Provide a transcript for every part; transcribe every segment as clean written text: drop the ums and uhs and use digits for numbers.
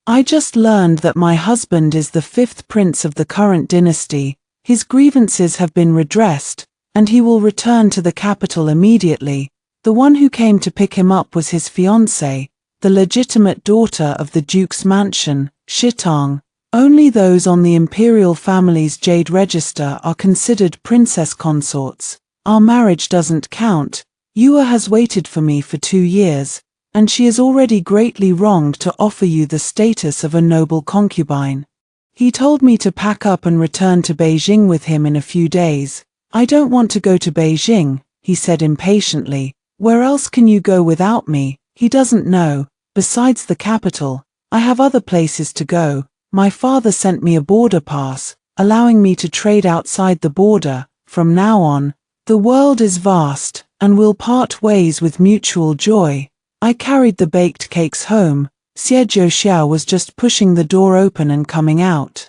I just learned that my husband is the fifth prince of the current dynasty. His grievances have been redressed, and he will return to the capital immediately. The one who came to pick him up was his fiancée, the legitimate daughter of the duke's mansion, Shitang. Only those on the imperial family's jade register are considered princess consorts. Our marriage doesn't count. Yua has waited for me for 2 years, and she is already greatly wronged to offer you the status of a noble concubine. He told me to pack up and return to Beijing with him in a few days. I don't want to go to Beijing, he said impatiently. Where else can you go without me? He doesn't know. Besides the capital, I have other places to go. My father sent me a border pass, allowing me to trade outside the border. From now on, the world is vast, and we'll part ways with mutual joy. I carried the baked cakes home. Xie Zhouxiao was just pushing the door open and coming out.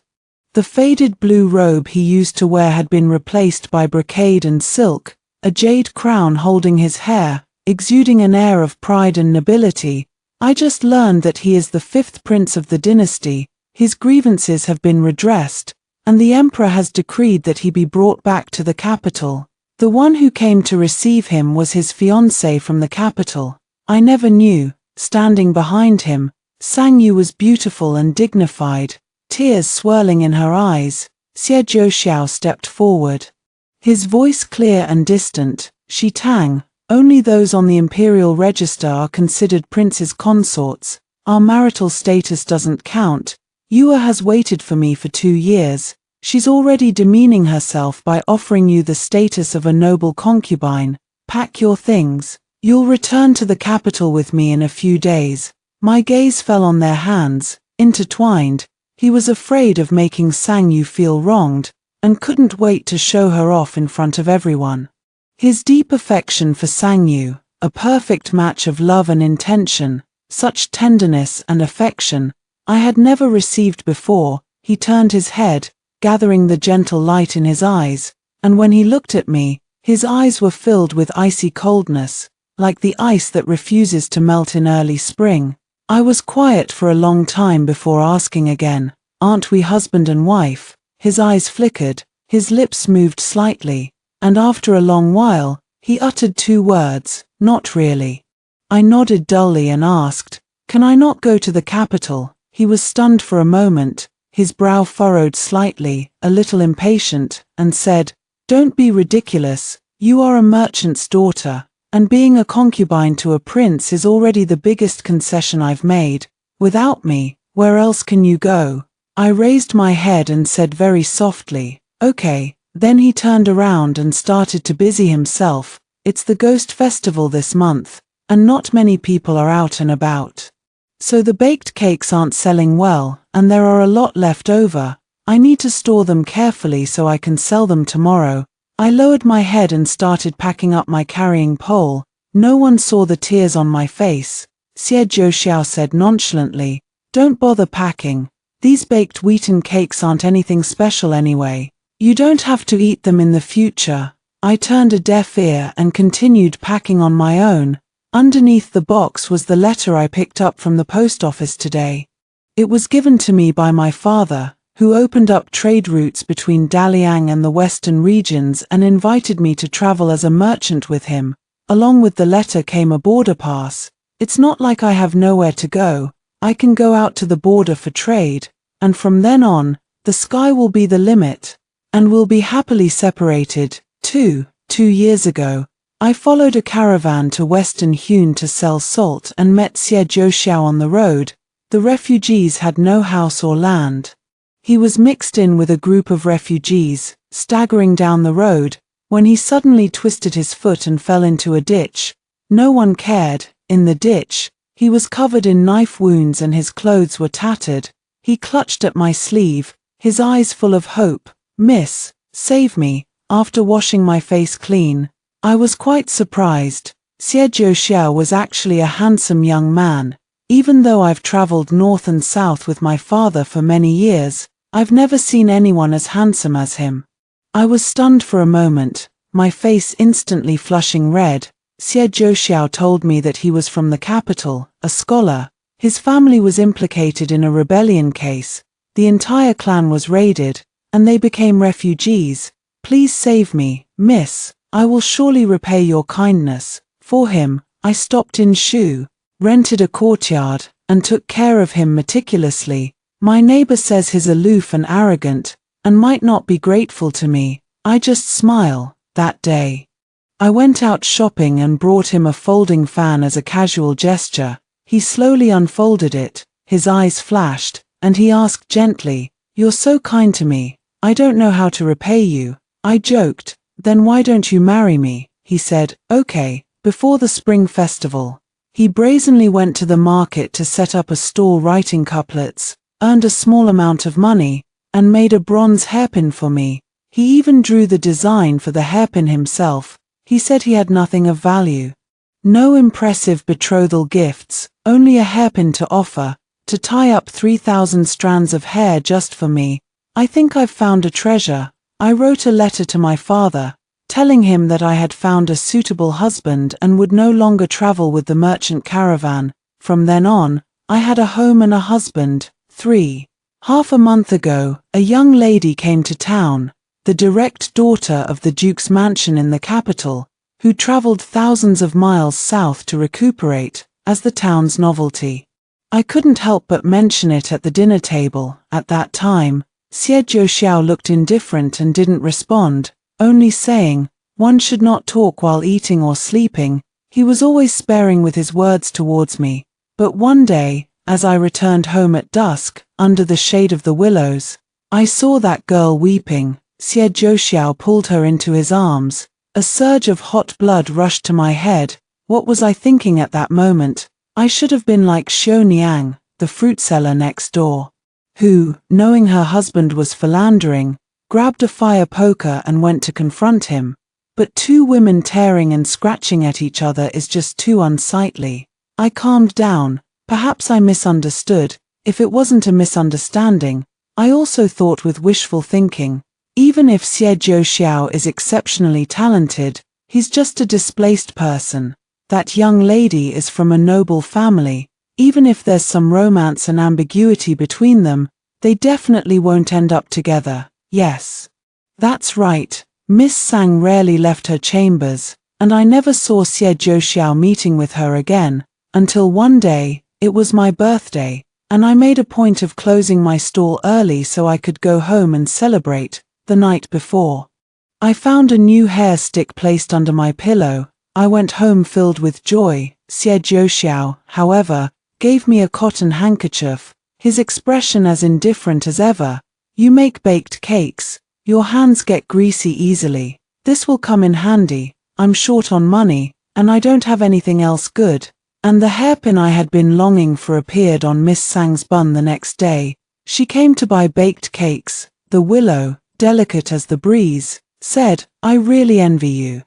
The faded blue robe he used to wear had been replaced by brocade and silk, a jade crown holding his hair, exuding an air of pride and nobility. I just learned that he is the fifth prince of the dynasty. His grievances have been redressed, and the emperor has decreed that he be brought back to the capital. The one who came to receive him was his fiancée from the capital. I never knew. Standing behind him, Sang Yu was beautiful and dignified, tears swirling in her eyes. Xie Zhouxiao stepped forward. His voice clear and distant. Shi Tang, only those on the imperial register are considered princes consorts. Our marital status doesn't count. Yua has waited for me for 2 years. She's already demeaning herself by offering you the status of a noble concubine. Pack your things. You'll return to the capital with me in a few days. My gaze fell on their hands, intertwined. He was afraid of making Sang Yu feel wronged, and couldn't wait to show her off in front of everyone. His deep affection for Sang Yu, a perfect match of love and intention, such tenderness and affection, I had never received before. He turned his head, gathering the gentle light in his eyes, and when he looked at me, his eyes were filled with icy coldness, like the ice that refuses to melt in early spring. I was quiet for a long time before asking again, "Aren't we husband and wife?" His eyes flickered, his lips moved slightly, and after a long while, he uttered 2 words, "Not really." I nodded dully and asked, "Can I not go to the capital?" He was stunned for a moment, his brow furrowed slightly, a little impatient, and said, "Don't be ridiculous. You are a merchant's daughter, and being a concubine to a prince is already the biggest concession I've made. Without me, where else can you go?" I raised my head and said very softly, "Okay." Then he turned around and started to busy himself. It's the Ghost Festival this month, and not many people are out and about. So the baked cakes aren't selling well, and there are a lot left over. I need to store them carefully so I can sell them tomorrow. I lowered my head and started packing up my carrying pole. No one saw the tears on my face. Xie Zhouxiao said nonchalantly, "Don't bother packing. These baked wheaten cakes aren't anything special anyway. You don't have to eat them in the future." I turned a deaf ear and continued packing on my own. Underneath the box was the letter I picked up from the post office today. It was given to me by my father, who opened up trade routes between Daliang and the western regions and invited me to travel as a merchant with him. Along with the letter came a border pass. It's not like I have nowhere to go. I can go out to the border for trade, and from then on, the sky will be the limit, and we'll be happily separated. 2 years ago, I followed a caravan to Western Hune to sell salt and met Xie Zhouxiao on the road. The refugees had no house or land. He was mixed in with a group of refugees, staggering down the road, when he suddenly twisted his foot and fell into a ditch. No one cared. In the ditch, he was covered in knife wounds and his clothes were tattered. He clutched at my sleeve, his eyes full of hope. "Miss, save me." After washing my face clean, I was quite surprised. Xie Zhouxiao was actually a handsome young man. Even though I've traveled north and south with my father for many years, I've never seen anyone as handsome as him. I was stunned for a moment, my face instantly flushing red. Xie Zhouxiao told me that he was from the capital, a scholar. His family was implicated in a rebellion case, the entire clan was raided, and they became refugees. Please save me, miss, I will surely repay your kindness. For him, I stopped in Shu, rented a courtyard, and took care of him meticulously. My neighbor says he's aloof and arrogant, and might not be grateful to me. I just smile. That day, I went out shopping and brought him a folding fan as a casual gesture. He slowly unfolded it, his eyes flashed, and he asked gently, "You're so kind to me, I don't know how to repay you." I joked, "Then why don't you marry me?" He said, "Okay." Before the spring festival, he brazenly went to the market to set up a stall writing couplets, earned a small amount of money, and made a bronze hairpin for me. He even drew the design for the hairpin himself. He said he had nothing of value. No impressive betrothal gifts, only a hairpin to offer, to tie up 3,000 strands of hair just for me. I think I've found a treasure. I wrote a letter to my father, telling him that I had found a suitable husband and would no longer travel with the merchant caravan. From then on, I had a home and a husband. 3.5 months ago, a young lady came to town, the direct daughter of the Duke's mansion in the capital, who traveled thousands of miles south to recuperate, as the town's novelty. I couldn't help but mention it at the dinner table. At that time, Xie Jiuxiao looked indifferent and didn't respond, only saying, "One should not talk while eating or sleeping." He was always sparing with his words towards me. But one day, as I returned home at dusk, under the shade of the willows, I saw that girl weeping. Xie Jiuxiao pulled her into his arms. A surge of hot blood rushed to my head. What was I thinking at that moment? I should have been like Xiao Niang, the fruit seller next door, who, knowing her husband was philandering, grabbed a fire poker and went to confront him. But two women tearing and scratching at each other is just too unsightly. I calmed down. Perhaps I misunderstood. If it wasn't a misunderstanding, I also thought with wishful thinking. Even if Xie Jiuxiao is exceptionally talented, he's just a displaced person. That young lady is from a noble family. Even if there's some romance and ambiguity between them, they definitely won't end up together. Yes. That's right. Miss Sang rarely left her chambers, and I never saw Xie Jiuxiao meeting with her again, until one day, it was my birthday, and I made a point of closing my stall early so I could go home and celebrate. The night before, I found a new hair stick placed under my pillow. I went home filled with joy. Xie Jiuxiao, however, gave me a cotton handkerchief, his expression as indifferent as ever. "You make baked cakes. Your hands get greasy easily. This will come in handy. I'm short on money, and I don't have anything else good." And the hairpin I had been longing for appeared on Miss Sang's bun the next day. She came to buy baked cakes. The willow, delicate as the breeze, said, "I really envy you."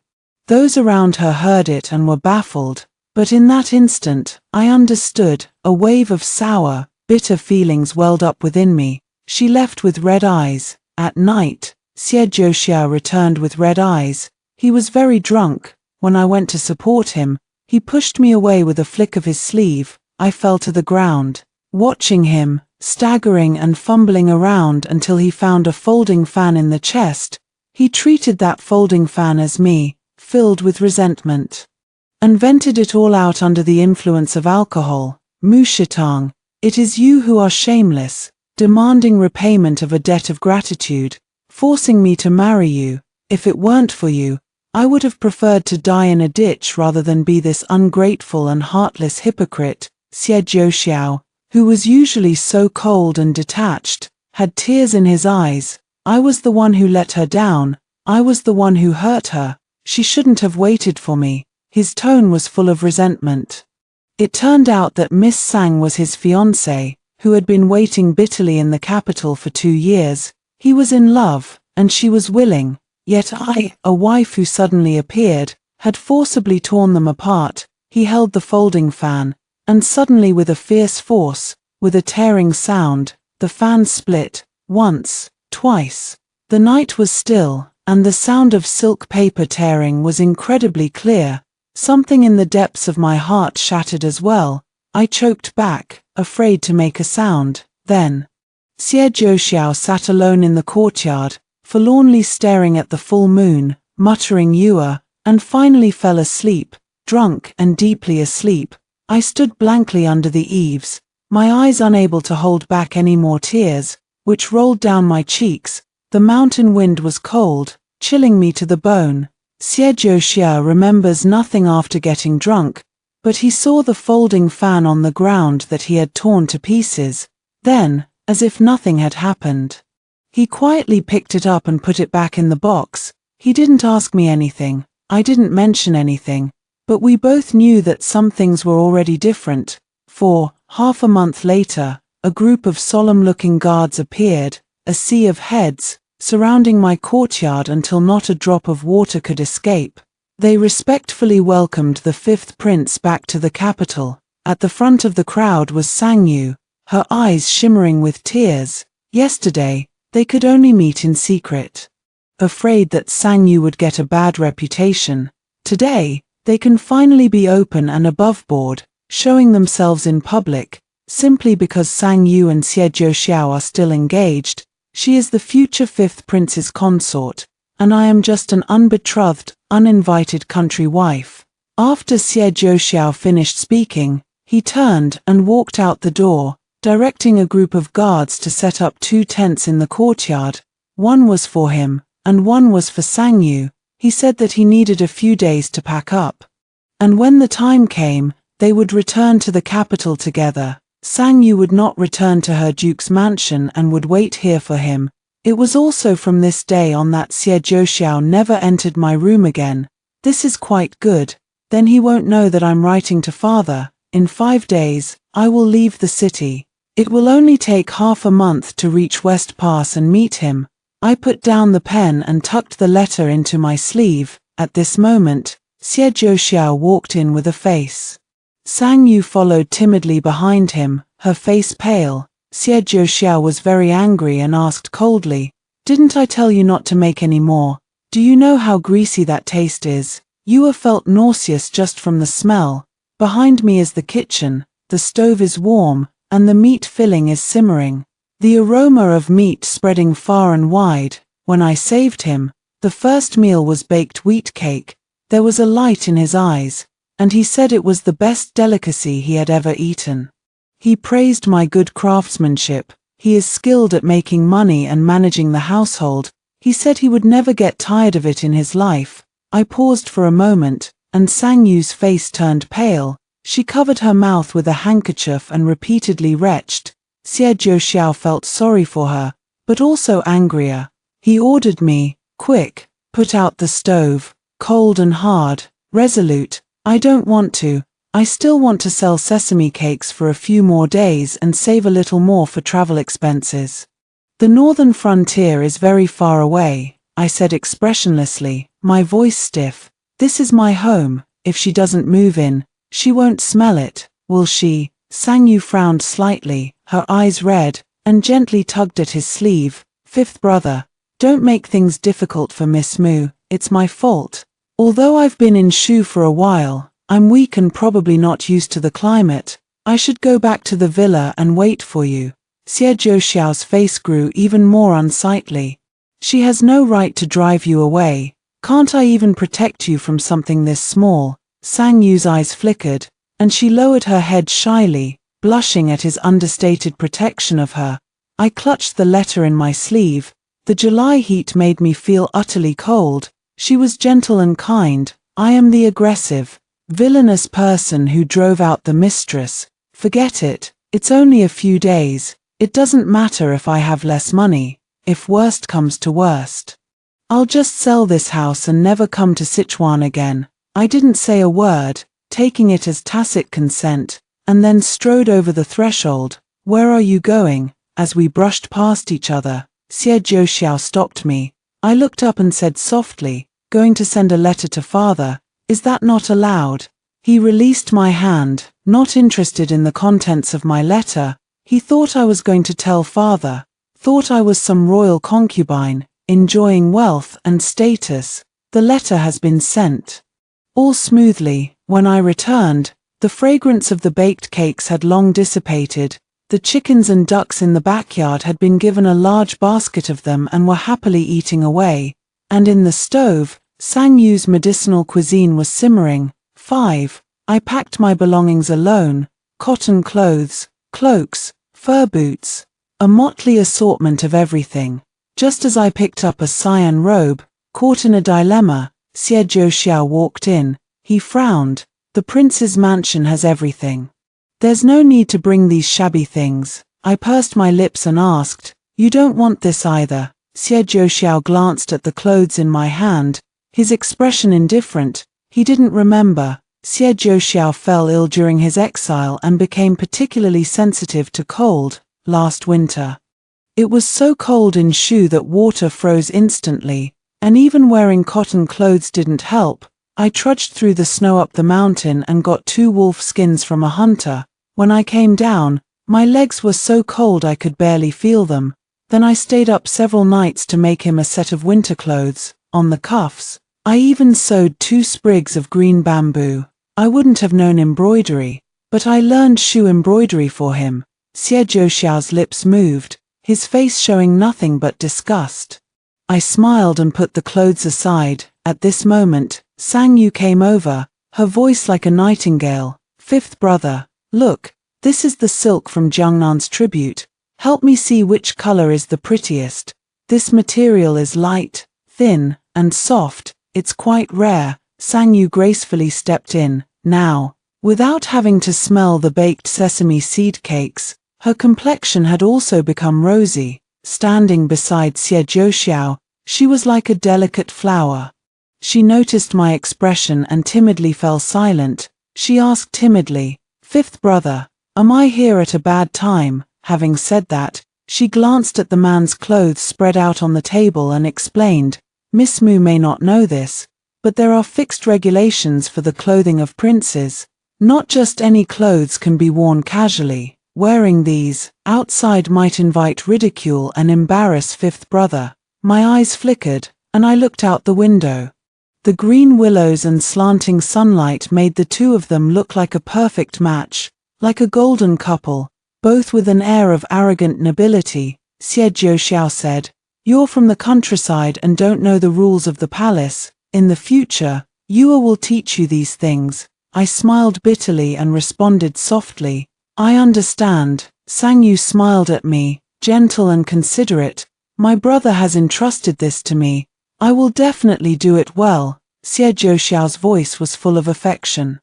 Those around her heard it and were baffled, but in that instant, I understood. A wave of sour, bitter feelings welled up within me. She left with red eyes. At night, Xie Jiuxiao returned with red eyes. He was very drunk. When I went to support him, he pushed me away with a flick of his sleeve. I fell to the ground, watching him, staggering and fumbling around until he found a folding fan in the chest. He treated that folding fan as me, filled with resentment, and vented it all out under the influence of alcohol. "Mu Shitang, it is you who are shameless, demanding repayment of a debt of gratitude, forcing me to marry you. If it weren't for you, I would have preferred to die in a ditch rather than be this ungrateful and heartless hypocrite." Xie Jiuxiao, who was usually so cold and detached, had tears in his eyes. I was the one who let her down. I was the one who hurt her. She shouldn't have waited for me. His tone was full of resentment. It turned out that Miss Sang was his fiancée, who had been waiting bitterly in the capital for 2 years. He was in love, and she was willing. Yet I, a wife who suddenly appeared, had forcibly torn them apart. He held the folding fan, and suddenly with a fierce force, with a tearing sound, the fan split, once, twice. The night was still, and the sound of silk paper tearing was incredibly clear. Something in the depths of my heart shattered as well. I choked back, afraid to make a sound. Then, Xie Zhouxiao sat alone in the courtyard, forlornly staring at the full moon, muttering Yua, and finally fell asleep, drunk and deeply asleep. I stood blankly under the eaves, my eyes unable to hold back any more tears, which rolled down my cheeks. The mountain wind was cold, chilling me to the bone. Xie Zhouxiao remembers nothing after getting drunk, but he saw the folding fan on the ground that he had torn to pieces. Then, as if nothing had happened, he quietly picked it up and put it back in the box. He didn't ask me anything, I didn't mention anything, but we both knew that some things were already different. For, half a month later, a group of solemn-looking guards appeared, a sea of heads, surrounding my courtyard until not a drop of water could escape. They respectfully welcomed the fifth prince back to the capital. At the front of the crowd was Sangyu, her eyes shimmering with tears. Yesterday, they could only meet in secret, afraid that Sangyu would get a bad reputation. Today, they can finally be open and aboveboard, showing themselves in public, simply because Sangyu and Xie Zhouxiao are still engaged. She is the future fifth prince's consort, and I am just an unbetrothed, uninvited country wife. After Xie Zhouxiao finished speaking, he turned and walked out the door, directing a group of guards to set up 2 tents in the courtyard. One was for him, and one was for Sangyu. He said that he needed a few days to pack up, and when the time came, they would return to the capital together. Sangyu would not return to her duke's mansion and would wait here for him. It was also from this day on that Xie Zhouxiao never entered my room again. This is quite good. Then he won't know that I'm writing to father. In 5 days, I will leave the city. It will only take half a month to reach West Pass and meet him. I put down the pen and tucked the letter into my sleeve. At this moment, Xie Zhouxiao walked in with a face. Sangyu followed timidly behind him, her face pale. Xie Zhouxiao was very angry and asked coldly, "Didn't I tell you not to make any more? Do you know how greasy that taste is?" Yua felt nauseous just from the smell. Behind me is the kitchen, the stove is warm, and the meat filling is simmering, the aroma of meat spreading far and wide. When I saved him, the first meal was baked wheat cake. There was a light in his eyes, and he said it was the best delicacy he had ever eaten. He praised my good craftsmanship. He is skilled at making money and managing the household. He said he would never get tired of it in his life. I paused for a moment, and Sangyu's face turned pale. She covered her mouth with a handkerchief and repeatedly retched. Xie Zhouxiao felt sorry for her, but also angrier. He ordered me, "Quick, put out the stove." Cold and hard, resolute. "I don't want to. I still want to sell sesame cakes for a few more days and save a little more for travel expenses. The northern frontier is very far away," I said expressionlessly, my voice stiff. "This is my home. If she doesn't move in, she won't smell it, will she?" Sangyu frowned slightly, her eyes red, and gently tugged at his sleeve. "Fifth brother, don't make things difficult for Miss Mu. It's my fault. Although I've been in Shu for a while, I'm weak and probably not used to the climate. I should go back to the villa and wait for you." Xie Zhouxiao's face grew even more unsightly. "She has no right to drive you away. Can't I even protect you from something this small?" Sangyu's eyes flickered, and she lowered her head shyly, blushing at his understated protection of her. I clutched the letter in my sleeve. The July heat made me feel utterly cold. She was gentle and kind. I am the aggressive, villainous person who drove out the mistress. Forget it. It's only a few days. It doesn't matter if I have less money. If worst comes to worst, I'll just sell this house and never come to Sichuan again. I didn't say a word, taking it as tacit consent, and then strode over the threshold. "Where are you going?" As we brushed past each other, Xie Zhouxiao stopped me. I looked up and said softly, "Going to send a letter to father. Is that not allowed?" He released my hand, not interested in the contents of my letter. He thought I was going to tell father, thought I was some royal concubine, enjoying wealth and status. "The letter has been sent." All smoothly. When I returned, The fragrance of the baked cakes had long dissipated. The chickens and ducks in the backyard had been given a large basket of them and were happily eating away, and in the stove, Sang Yu's medicinal cuisine was simmering. 5. I packed my belongings alone: cotton clothes, cloaks, fur boots, a motley assortment of everything. Just as I picked up a cyan robe, caught in a dilemma, Xie Zhouxiao walked in. He frowned. The prince's mansion has everything. There's no need to bring these shabby things. I pursed my lips and asked, "You don't want this either?" Xie Zhouxiao glanced at the clothes in my hand, his expression indifferent. He didn't remember. Xie Zhouxiao fell ill during his exile and became particularly sensitive to cold last winter. It was so cold in Shu that water froze instantly, and even wearing cotton clothes didn't help. I trudged through the snow up the mountain and got 2 wolf skins from a hunter. When I came down, my legs were so cold I could barely feel them. Then I stayed up several nights to make him a set of winter clothes. On the cuffs, I even sewed 2 sprigs of green bamboo. I wouldn't have known embroidery, but I learned Shu embroidery for him. Xie Zhouxiao's lips moved, his face showing nothing but disgust. I smiled and put the clothes aside. At this moment, Sang Yu came over, her voice like a nightingale. "Fifth brother, look, this is the silk from Jiangnan's tribute. Help me see which color is the prettiest. This material is light, thin, and soft. It's quite rare." Sang Yu gracefully stepped in. Now, without having to smell the baked sesame seed cakes, her complexion had also become rosy. Standing beside Xie Zhouxiao, she was like a delicate flower. She noticed my expression and timidly fell silent. She asked timidly, "Fifth brother, am I here at a bad time?" Having said that, she glanced at the man's clothes spread out on the table and explained, "Miss Mu may not know this, but there are fixed regulations for the clothing of princes. Not just any clothes can be worn casually. Wearing these outside might invite ridicule and embarrass fifth brother." My eyes flickered, and I looked out the window. The green willows and slanting sunlight made the two of them look like a perfect match, like a golden couple, both with an air of arrogant nobility. Xie Zhouxiao said, "You're from the countryside and don't know the rules of the palace. In the future, Yue will teach you these things." I smiled bitterly and responded softly, "I understand." Sang Yu smiled at me, gentle and considerate. "My brother has entrusted this to me. I will definitely do it well." Xie Zhouxiao's voice was full of affection.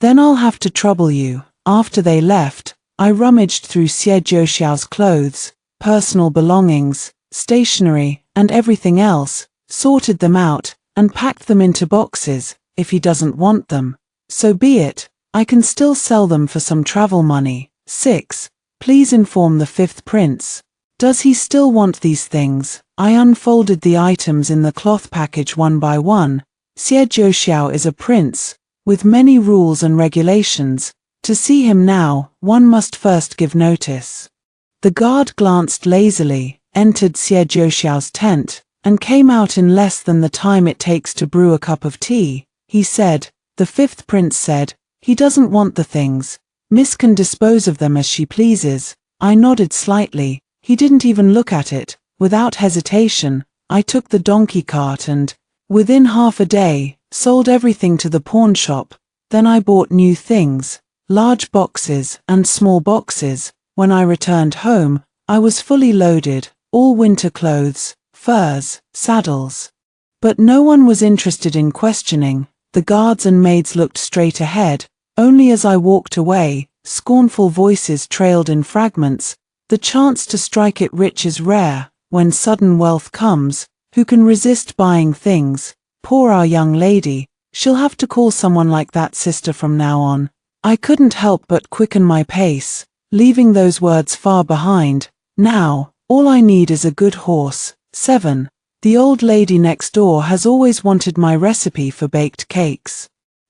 "Then I'll have to trouble you." After they left, I rummaged through Xie Zhouxiao's clothes, personal belongings, stationery, and everything else, sorted them out, and packed them into boxes. If he doesn't want them, so be it. I can still sell them for some travel money. 6. Please inform the fifth prince. Does he still want these things? I unfolded the items in the cloth package one by one. Xie Zhouxiao is a prince, with many rules and regulations. To see him now, one must first give notice. The guard glanced lazily, entered Xie Zhouxiao's tent, and came out in less than the time it takes to brew a cup of tea. He said, "The fifth prince said, he doesn't want the things. Miss can dispose of them as she pleases." I nodded slightly. He didn't even look at it. Without hesitation, I took the donkey cart and, within half a day, sold everything to the pawn shop. Then I bought new things, large boxes and small boxes. When I returned home, I was fully loaded, all winter clothes, furs, saddles. But no one was interested in questioning. The guards and maids looked straight ahead. Only as I walked away, scornful voices trailed in fragments. The chance to strike it rich is rare. When sudden wealth comes, who can resist buying things? Poor our young lady, she'll have to call someone like that sister from now on. I couldn't help but quicken my pace, leaving those words far behind. Now, all I need is a good horse. 7. The old lady next door has always wanted my recipe for baked cakes.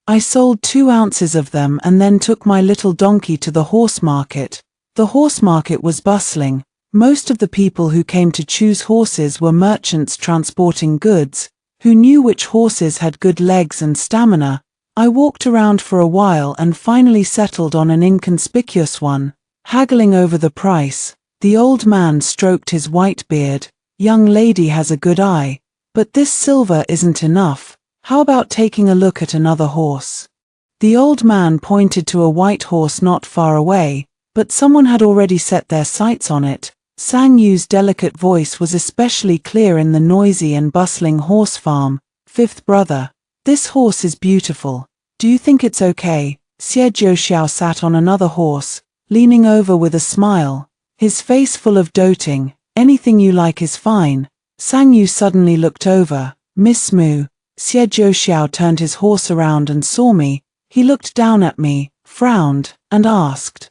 I sold 2 ounces of them and then took my little donkey to the horse market. The horse market was bustling. Most of the people who came to choose horses were merchants transporting goods, who knew which horses had good legs and stamina. I walked around for a while and finally settled on an inconspicuous one, haggling over the price. The old man stroked his white beard. Young lady has a good eye, but this silver isn't enough. How about taking a look at another horse? The old man pointed to a white horse not far away, but someone had already set their sights on it. Sang Yu's delicate voice was especially clear in the noisy and bustling horse farm. Fifth brother, this horse is beautiful. Do you think it's okay? Xie Zhouxiao sat on another horse, leaning over with a smile, his face full of doting. Anything you like is fine. Sang Yu suddenly looked over. Miss Mu. Xie Zhouxiao turned his horse around and saw me. He looked down at me, frowned, and asked,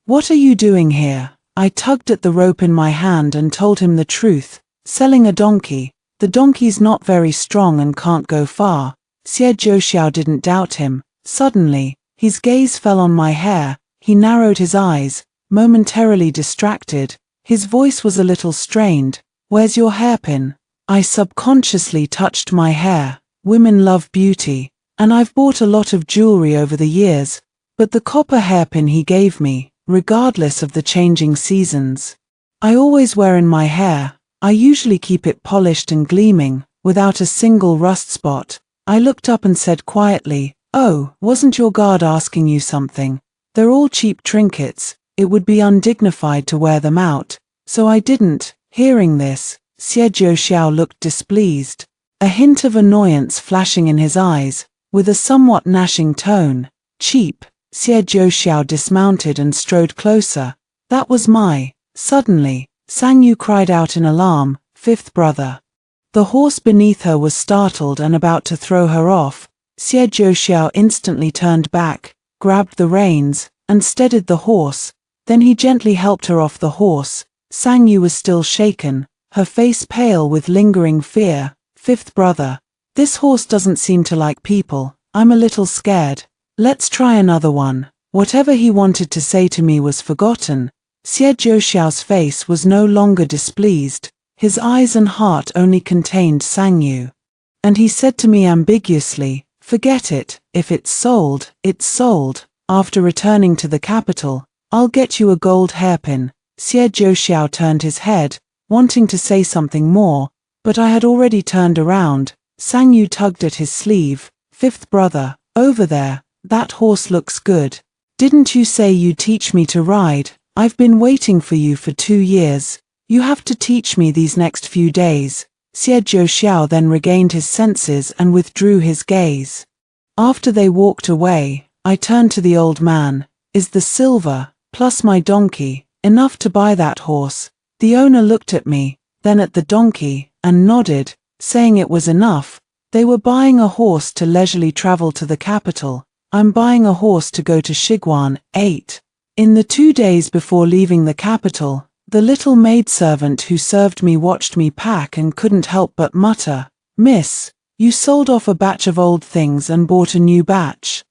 "What are you doing here?" I tugged at the rope in my hand and told him the truth. Selling a donkey. The donkey's not very strong and can't go far. Xie Zhouxiao didn't doubt him. Suddenly, his gaze fell on my hair. He narrowed his eyes, momentarily distracted. His voice was a little strained. "Where's your hairpin?" I subconsciously touched my hair. Women love beauty, and I've bought a lot of jewelry over the years, but the copper hairpin he gave me, regardless of the changing seasons, I always wear in my hair. I usually keep it polished and gleaming, without a single rust spot. I looked up and said quietly, "Oh, wasn't your guard asking you something? They're all cheap trinkets. It would be undignified to wear them out, so I didn't." Hearing this, Xie Zhouxiao looked displeased, a hint of annoyance flashing in his eyes, with a somewhat gnashing tone. "Cheap." Xie Zhouxiao dismounted and strode closer. "That was my..." Suddenly, Sang Yu cried out in alarm, "Fifth brother." The horse beneath her was startled and about to throw her off. Xie Zhouxiao instantly turned back, grabbed the reins, and steadied the horse. Then he gently helped her off the horse. Sang Yu was still shaken, her face pale with lingering fear. "Fifth brother, this horse doesn't seem to like people. I'm a little scared. Let's try another one." Whatever he wanted to say to me was forgotten. Xie Zhouxiao's face was no longer displeased. His eyes and heart only contained Sang Yu. And he said to me ambiguously, "Forget it. If it's sold, it's sold. After returning to the capital, I'll get you a gold hairpin." Xie Zhouxiao turned his head, wanting to say something more, but I had already turned around. Sang Yu tugged at his sleeve. "Fifth brother, over there, that horse looks good. Didn't you say you'd teach me to ride? I've been waiting for you for 2 years. You have to teach me these next few days." Xie Zhouxiao then regained his senses and withdrew his gaze. After they walked away, I turned to the old man. "Is the silver, plus my donkey, enough to buy that horse?" The owner looked at me, then at the donkey, and nodded, saying it was enough. They were buying a horse to leisurely travel to the capital. I'm buying a horse to go to Shiguan. 8. In the 2 days before leaving the capital, the little maidservant who served me watched me pack and couldn't help but mutter, "Miss, you sold off a batch of old things and bought a new batch.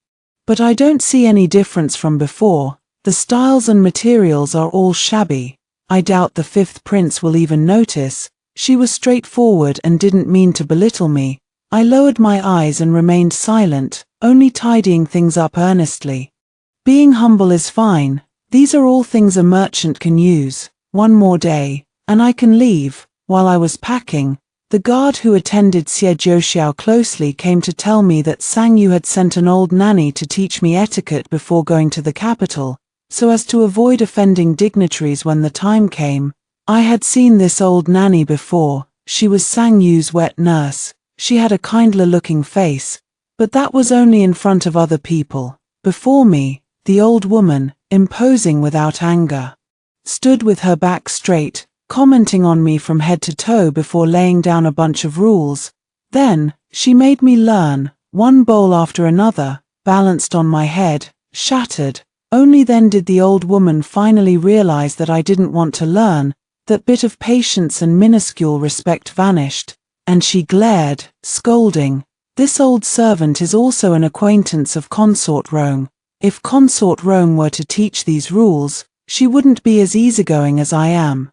But I don't see any difference from before. The styles and materials are all shabby." I doubt the fifth prince will even notice. She was straightforward and didn't mean to belittle me. I lowered my eyes and remained silent, only tidying things up earnestly. Being humble is fine. These are all things a merchant can use. One more day, and I can leave. While I was packing, the guard who attended Xie Zhouxiao closely came to tell me that Sang Yu had sent an old nanny to teach me etiquette before going to the capital, so as to avoid offending dignitaries when the time came. I had seen this old nanny before. She was Sang Yu's wet nurse. She had a kindler-looking face, but that was only in front of other people. Before me, the old woman, imposing without anger, stood with her back straight, commenting on me from head to toe before laying down a bunch of rules. Then, she made me learn, one bowl after another, balanced on my head, shattered. Only then did the old woman finally realize that I didn't want to learn. That bit of patience and minuscule respect vanished, and she glared, scolding. "This old servant is also an acquaintance of Consort Rome. If Consort Rome were to teach these rules, she wouldn't be as easygoing as I am.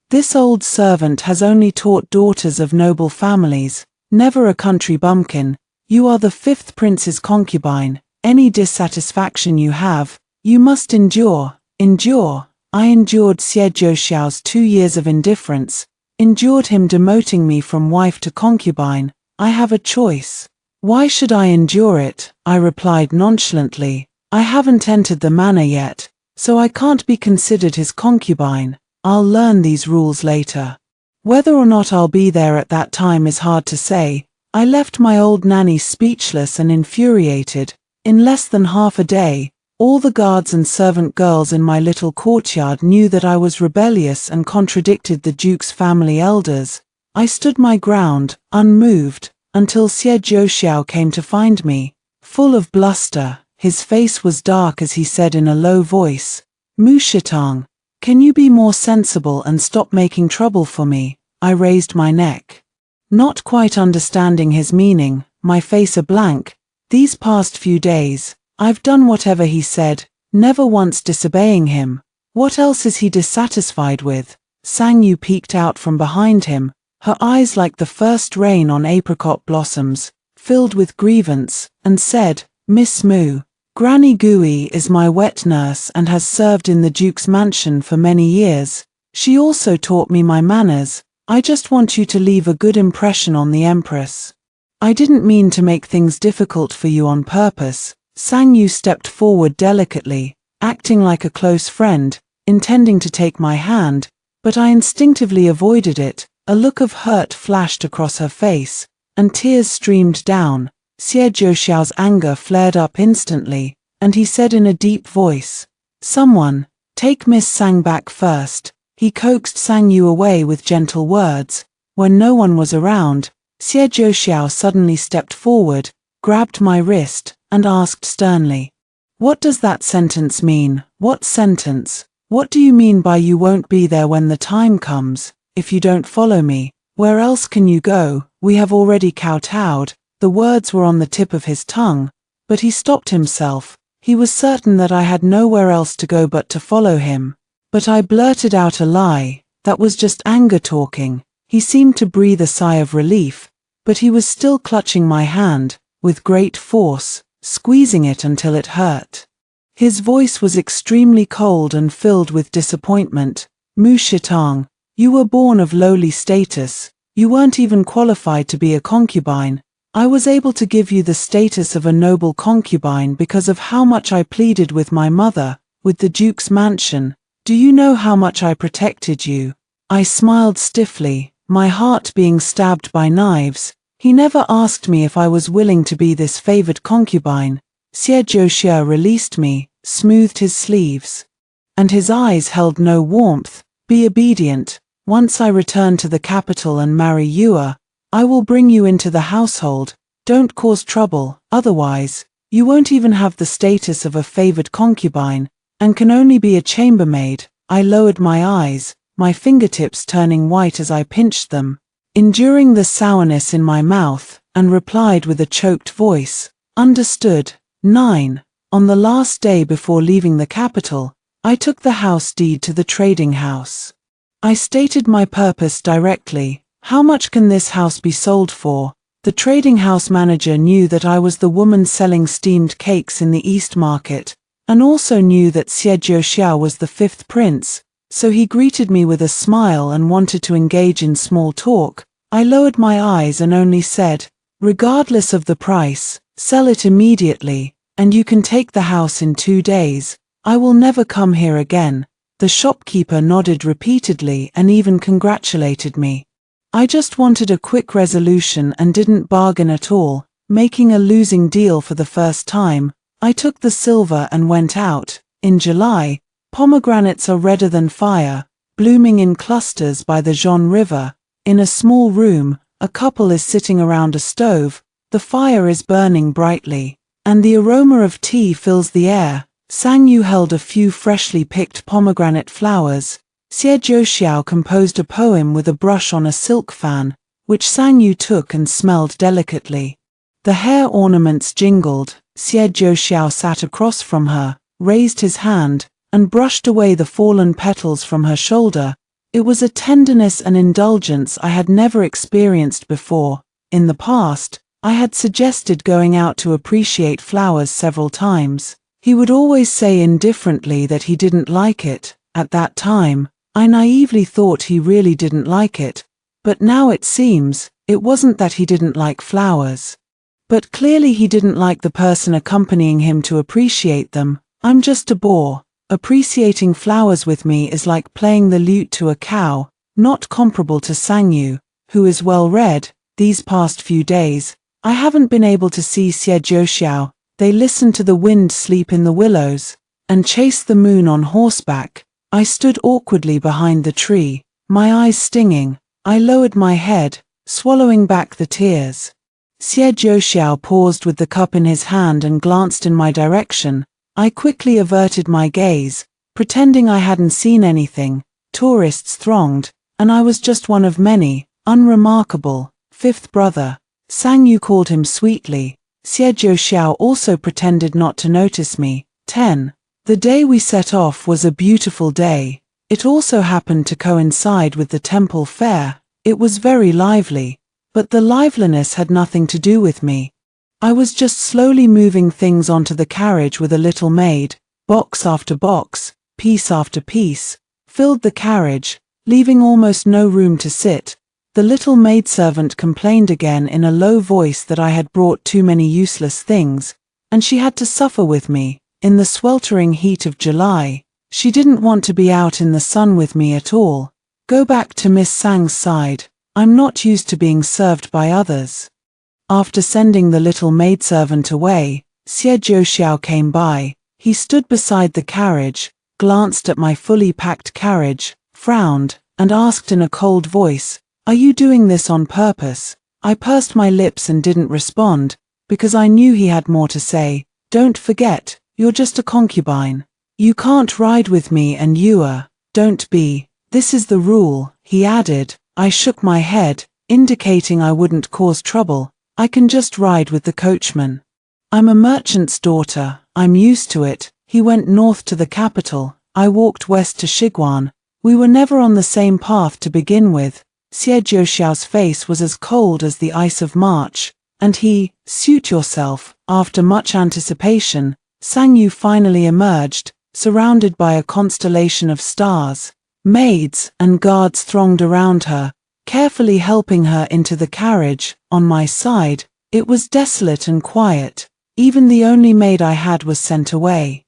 This old servant has only taught daughters of noble families, never a country bumpkin." You are the fifth prince's concubine. Any dissatisfaction you have, you must endure. Endure. I endured Xie Zhouxiao's 2 years of indifference, endured him demoting me from wife to concubine. I have a choice. Why should I endure it? I replied nonchalantly. I haven't entered the manor yet, so I can't be considered his concubine. I'll learn these rules later. Whether or not I'll be there at that time is hard to say. I left my old nanny speechless and infuriated. In less than half a day, all the guards and servant girls in my little courtyard knew that I was rebellious and contradicted the Duke's family elders. I stood my ground, unmoved, until Xie Zhouxiao came to find me. Full of bluster, his face was dark as he said in a low voice, "Mu Shitang, can you be more sensible and stop making trouble for me?" I raised my neck, not quite understanding his meaning, my face a blank. These past few days, I've done whatever he said, never once disobeying him. What else is he dissatisfied with? Sang Yu peeked out from behind him, her eyes like the first rain on apricot blossoms, filled with grievance, and said, "Miss Mu, Granny Gui is my wet nurse and has served in the Duke's mansion for many years. She also taught me my manners. I just want you to leave a good impression on the Empress. I didn't mean to make things difficult for you on purpose." Sang Yu stepped forward delicately, acting like a close friend, intending to take my hand, but I instinctively avoided it. A look of hurt flashed across her face, and tears streamed down. Xie Zhouxiao's anger flared up instantly, and he said in a deep voice, "Someone, take Miss Sang back first." He coaxed Sang Yu away with gentle words. When no one was around, Xie Zhouxiao suddenly stepped forward, grabbed my wrist, and asked sternly, "What does that sentence mean?" "What sentence? What do you mean by you won't be there when the time comes? If you don't follow me, where else can you go? We have already kowtowed." The words were on the tip of his tongue, but he stopped himself. He was certain that I had nowhere else to go but to follow him. But I blurted out a lie. That was just anger talking. He seemed to breathe a sigh of relief, but he was still clutching my hand, with great force, squeezing it until it hurt. His voice was extremely cold and filled with disappointment. "Mu Shitang, you were born of lowly status. You weren't even qualified to be a concubine. I was able to give you the status of a noble concubine because of how much I pleaded with my mother, with the Duke's mansion. Do you know how much I protected you?" I smiled stiffly, my heart being stabbed by knives. He never asked me if I was willing to be this favored concubine. Xie Zhouxia released me, smoothed his sleeves, and his eyes held no warmth. "Be obedient. Once I return to the capital and marry Yua, I will bring you into the household. Don't cause trouble, otherwise, you won't even have the status of a favored concubine, and can only be a chambermaid." I lowered my eyes, my fingertips turning white as I pinched them, enduring the sourness in my mouth, and replied with a choked voice, "Understood." 9. On the last day before leaving the capital, I took the house deed to the trading house. I stated my purpose directly. "How much can this house be sold for?" The trading house manager knew that I was the woman selling steamed cakes in the East Market, and also knew that Xie Zhouxia was the fifth prince, so he greeted me with a smile and wanted to engage in small talk. I lowered my eyes and only said, "Regardless of the price, sell it immediately, and you can take the house in 2 days. I will never come here again." The shopkeeper nodded repeatedly and even congratulated me. I just wanted a quick resolution and didn't bargain at all, making a losing deal for the first time. I took the silver and went out. In July, pomegranates are redder than fire, blooming in clusters by the Zhon River. In a small room, a couple is sitting around a stove. The fire is burning brightly, and the aroma of tea fills the air. Sang Yu held a few freshly picked pomegranate flowers. Xie Zhouxiao composed a poem with a brush on a silk fan, which Sang Yu took and smelled delicately. The hair ornaments jingled. Xie Zhouxiao sat across from her, raised his hand, and brushed away the fallen petals from her shoulder. It was a tenderness and indulgence I had never experienced before. In the past, I had suggested going out to appreciate flowers several times. He would always say indifferently that he didn't like it. At that time, I naively thought he really didn't like it, but now it seems, it wasn't that he didn't like flowers. But clearly he didn't like the person accompanying him to appreciate them. I'm just a bore. Appreciating flowers with me is like playing the lute to a cow, not comparable to Sangyu, who is well read. These past few days, I haven't been able to see Xie Zhouxiao. They listen to the wind sleep in the willows, and chase the moon on horseback. I stood awkwardly behind the tree, my eyes stinging. I lowered my head, swallowing back the tears. Xie Zhouxiao paused with the cup in his hand and glanced in my direction. I quickly averted my gaze, pretending I hadn't seen anything. Tourists thronged, and I was just one of many, unremarkable. Fifth brother. Sangyu called him sweetly. Xie Zhouxiao also pretended not to notice me. 10. The day we set off was a beautiful day. It also happened to coincide with the temple fair. It was very lively, but the liveliness had nothing to do with me. I was just slowly moving things onto the carriage with a little maid. Box after box, piece after piece, filled the carriage, leaving almost no room to sit. The little maidservant complained again in a low voice that I had brought too many useless things, and she had to suffer with me. In the sweltering heat of July, she didn't want to be out in the sun with me at all. Go back to Miss Sang's side. I'm not used to being served by others. After sending the little maidservant away, Xie Zhouxiao came by. He stood beside the carriage, glanced at my fully packed carriage, frowned, and asked in a cold voice, "Are you doing this on purpose?" I pursed my lips and didn't respond, because I knew he had more to say. "Don't forget, you're just a concubine. You can't ride with me and don't be. This is the rule," he added. I shook my head, indicating I wouldn't cause trouble. "I can just ride with the coachman. I'm a merchant's daughter, I'm used to it." He went north to the capital, I walked west to Shiguan. We were never on the same path to begin with. Xie Zhouxiao's face was as cold as the ice of March, and he, "Suit yourself." After much anticipation, Sangyu finally emerged, surrounded by a constellation of stars. Maids and guards thronged around her, carefully helping her into the carriage. On my side, it was desolate and quiet. Even the only maid I had was sent away.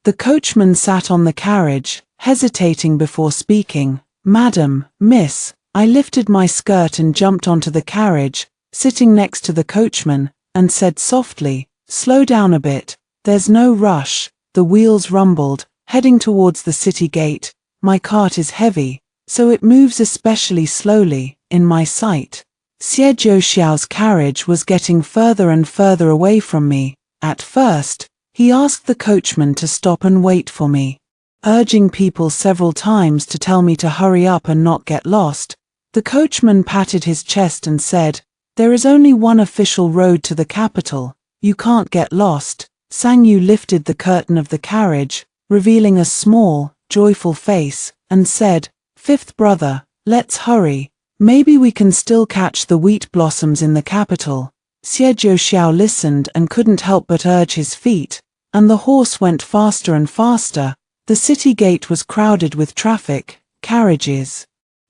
The coachman sat on the carriage, hesitating before speaking. "Madam, miss." I lifted my skirt and jumped onto the carriage, sitting next to the coachman, and said softly, "Slow down a bit. There's no rush." The wheels rumbled, heading towards the city gate. My cart is heavy, so it moves especially slowly, in my sight. Xie Zhouxiao's carriage was getting further and further away from me. At first, he asked the coachman to stop and wait for me, urging people several times to tell me to hurry up and not get lost. The coachman patted his chest and said, "There is only one official road to the capital. You can't get lost." Sangyu lifted the curtain of the carriage, revealing a small, joyful face, and said, "Fifth brother, let's hurry. Maybe we can still catch the wheat blossoms in the capital." Xie Zhouxiao listened and couldn't help but urge his feet, and the horse went faster and faster. The city gate was crowded with traffic, carriages,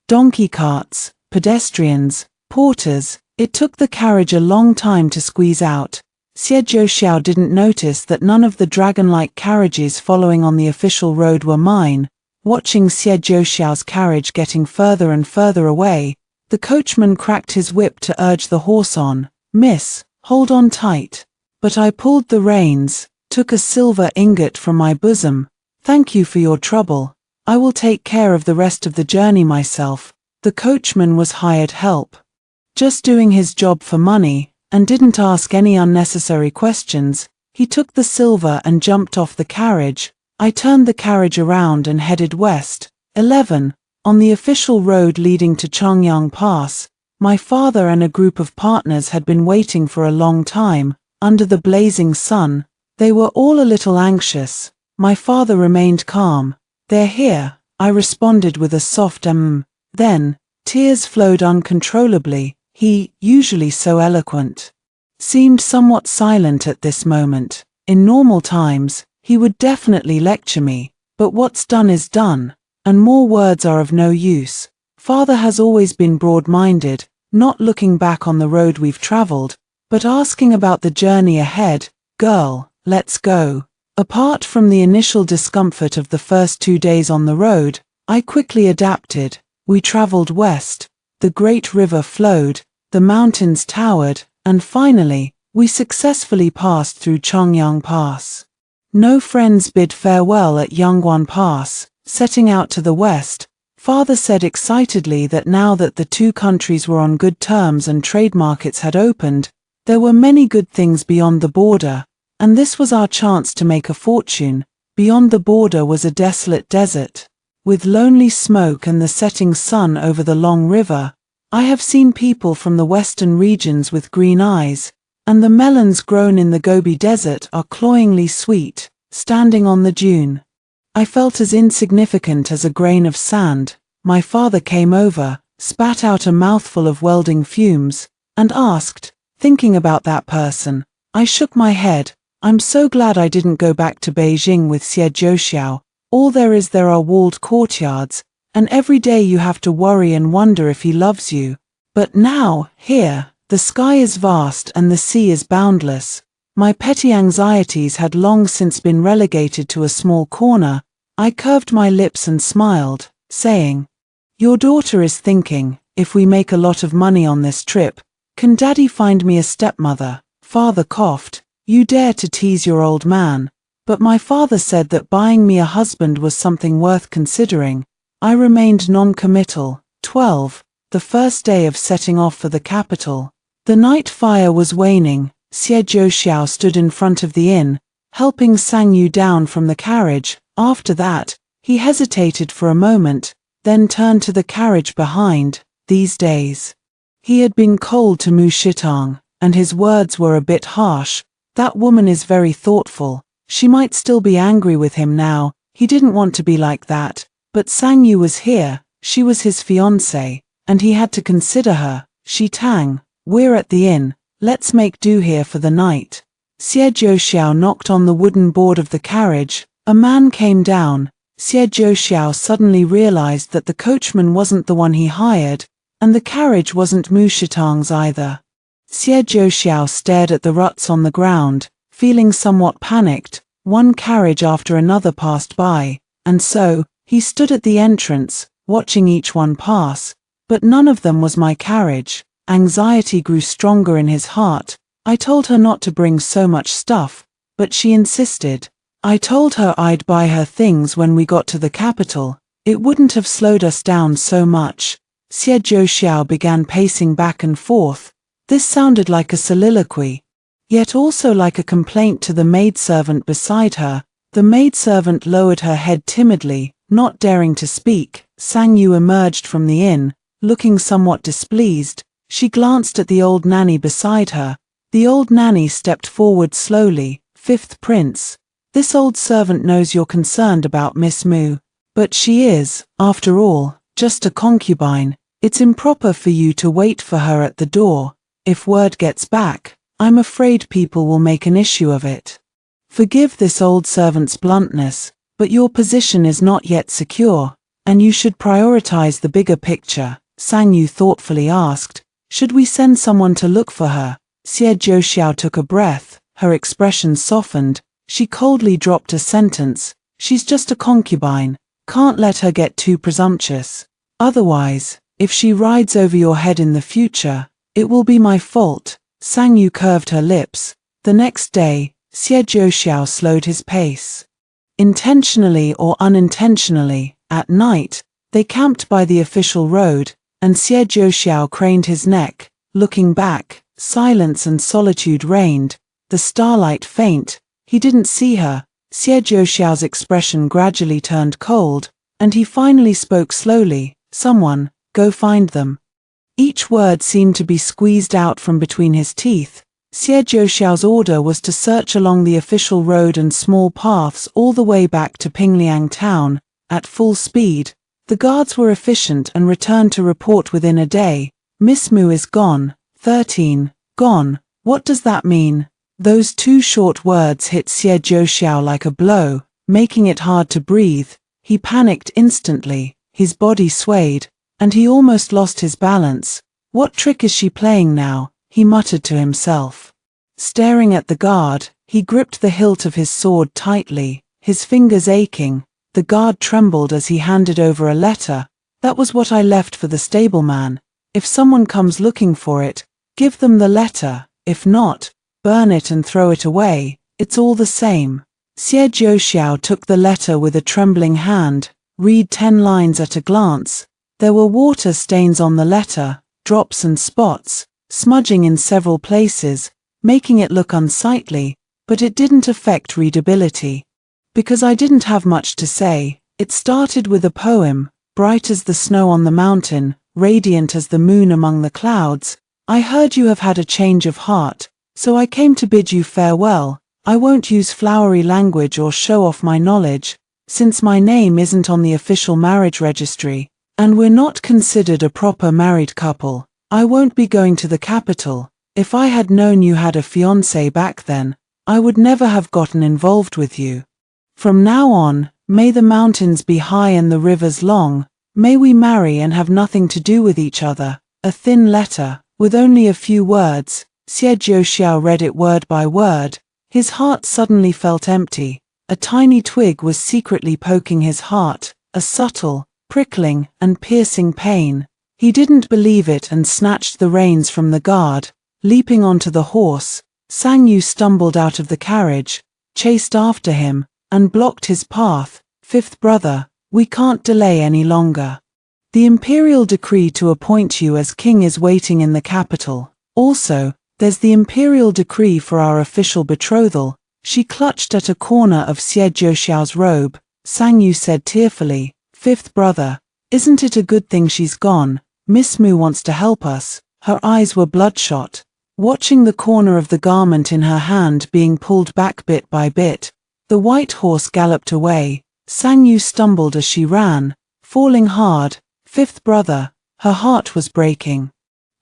donkey carts, pedestrians, porters. It took the carriage a long time to squeeze out. Xie Zhouxiao didn't notice that none of the dragon-like carriages following on the official road were mine. Watching Xie Zhouxiao's carriage getting further and further away, the coachman cracked his whip to urge the horse on. "Miss, hold on tight." But I pulled the reins, took a silver ingot from my bosom. "Thank you for your trouble. I will take care of the rest of the journey myself." The coachman was hired help, just doing his job for money, and didn't ask any unnecessary questions. He took the silver and jumped off the carriage. I turned the carriage around and headed west. 11. On the official road leading to Chongyang Pass, my father and a group of partners had been waiting for a long time, under the blazing sun. They were all a little anxious. My father remained calm. "They're here," I responded with a soft Then, tears flowed uncontrollably. He, usually so eloquent, seemed somewhat silent at this moment. In normal times, he would definitely lecture me, but what's done is done, and more words are of no use. Father has always been broad-minded, not looking back on the road we've traveled, but asking about the journey ahead. Girl, let's go. Apart from the initial discomfort of the first 2 days on the road, I quickly adapted. We traveled west, the great river flowed, the mountains towered, and finally, we successfully passed through Chongyang Pass. No friends bid farewell at Yangguan Pass. Setting out to the west, Father said excitedly that now that the two countries were on good terms and trade markets had opened, there were many good things beyond the border, and this was our chance to make a fortune. Beyond the border was a desolate desert, with lonely smoke and the setting sun over the long river. I have seen people from the western regions with green eyes, and the melons grown in the Gobi Desert are cloyingly sweet, standing on the dune. I felt as insignificant as a grain of sand. My father came over, spat out a mouthful of welding fumes, and asked, thinking about that person. I shook my head. I'm so glad I didn't go back to Beijing with Xie Zhouxiao. All there are walled courtyards, and every day you have to worry and wonder if he loves you. But now, here, the sky is vast and the sea is boundless. My petty anxieties had long since been relegated to a small corner. I curved my lips and smiled, saying, "Your daughter is thinking, if we make a lot of money on this trip, can Daddy find me a stepmother?" Father coughed. "You dare to tease your old man." But my father said that buying me a husband was something worth considering. I remained non-committal. 12. The first day of setting off for the capital. The night fire was waning. Xie Zhouxiao stood in front of the inn, helping Sang Yu down from the carriage. After that, he hesitated for a moment, then turned to the carriage behind. These days, he had been cold to Mu Shitang, and his words were a bit harsh. That woman is very thoughtful. She might still be angry with him now. He didn't want to be like that, but Sang Yu was here. She was his fiancée, and he had to consider her. Shi Tang, we're at the inn. Let's make do here for the night. Xie Zhouxiao knocked on the wooden board of the carriage. A man came down. Xie Zhouxiao suddenly realized that the coachman wasn't the one he hired, and the carriage wasn't Mu Shitang's either. Xie Zhouxiao stared at the ruts on the ground, feeling somewhat panicked. One carriage after another passed by, and so, he stood at the entrance, watching each one pass, but none of them was my carriage. Anxiety grew stronger in his heart. I told her not to bring so much stuff, but she insisted. I told her I'd buy her things when we got to the capital. It wouldn't have slowed us down so much. Xie Zhouxiao began pacing back and forth. This sounded like a soliloquy, yet also like a complaint to the maidservant beside her. The maidservant lowered her head timidly, not daring to speak. Sang Yu emerged from the inn, looking somewhat displeased. She glanced at the old nanny beside her. The old nanny stepped forward slowly. "Fifth Prince, this old servant knows you're concerned about Miss Mu, but she is, after all, just a concubine. It's improper for you to wait for her at the door. If word gets back, I'm afraid people will make an issue of it. Forgive this old servant's bluntness, but your position is not yet secure, and you should prioritize the bigger picture." Sang Yu thoughtfully asked, "Should we send someone to look for her?" Xie Zhouxiao took a breath. Her expression softened. She coldly dropped a sentence. "She's just a concubine. Can't let her get too presumptuous. Otherwise, if she rides over your head in the future, it will be my fault." Sang Yu curved her lips. The next day, Xie Zhouxiao slowed his pace. Intentionally or unintentionally, at night, they camped by the official road, and Xie Zhouxiao craned his neck. Looking back, silence and solitude reigned, the starlight faint. He didn't see her. Xie Zhouxiao's expression gradually turned cold, and he finally spoke slowly. "Someone, go find them." Each word seemed to be squeezed out from between his teeth. Xie Zhouxiao's order was to search along the official road and small paths all the way back to Pingliang town, at full speed. The guards were efficient and returned to report within a day. "Miss Mu is gone." 13. Gone. What does that mean? Those two short words hit Xie Zhouxiao like a blow, making it hard to breathe. He panicked instantly, his body swayed, and he almost lost his balance. What trick is she playing now? He muttered to himself. Staring at the guard, he gripped the hilt of his sword tightly, his fingers aching. The guard trembled as he handed over a letter. That was what I left for the stableman. If someone comes looking for it, give them the letter. If not, burn it and throw it away. It's all the same. Xie Zhouxiao took the letter with a trembling hand. Read 10 lines at a glance. There were water stains on the letter, drops and spots, smudging in several places, making it look unsightly, but it didn't affect readability. Because I didn't have much to say, it started with a poem, bright as the snow on the mountain, radiant as the moon among the clouds. I heard you have had a change of heart, so I came to bid you farewell. I won't use flowery language or show off my knowledge, since my name isn't on the official marriage registry, and we're not considered a proper married couple. I won't be going to the capital. If I had known you had a fiancé back then, I would never have gotten involved with you. From now on, may the mountains be high and the rivers long, may we marry and have nothing to do with each other. A thin letter, with only a few words. Xie Zhouxiao read it word by word. His heart suddenly felt empty. A tiny twig was secretly poking his heart, a subtle, prickling, and piercing pain. He didn't believe it and snatched the reins from the guard. Leaping onto the horse, Sang Yu stumbled out of the carriage, chased after him, and blocked his path. Fifth brother, we can't delay any longer. The imperial decree to appoint you as king is waiting in the capital. Also, there's the imperial decree for our official betrothal. She clutched at a corner of Xie Zhouxiao's robe. Sang Yu said tearfully, Fifth brother, isn't it a good thing she's gone? Miss Mu wants to help us. Her eyes were bloodshot. Watching the corner of the garment in her hand being pulled back bit by bit, the white horse galloped away. Sang Yu stumbled as she ran, falling hard. Fifth brother, her heart was breaking.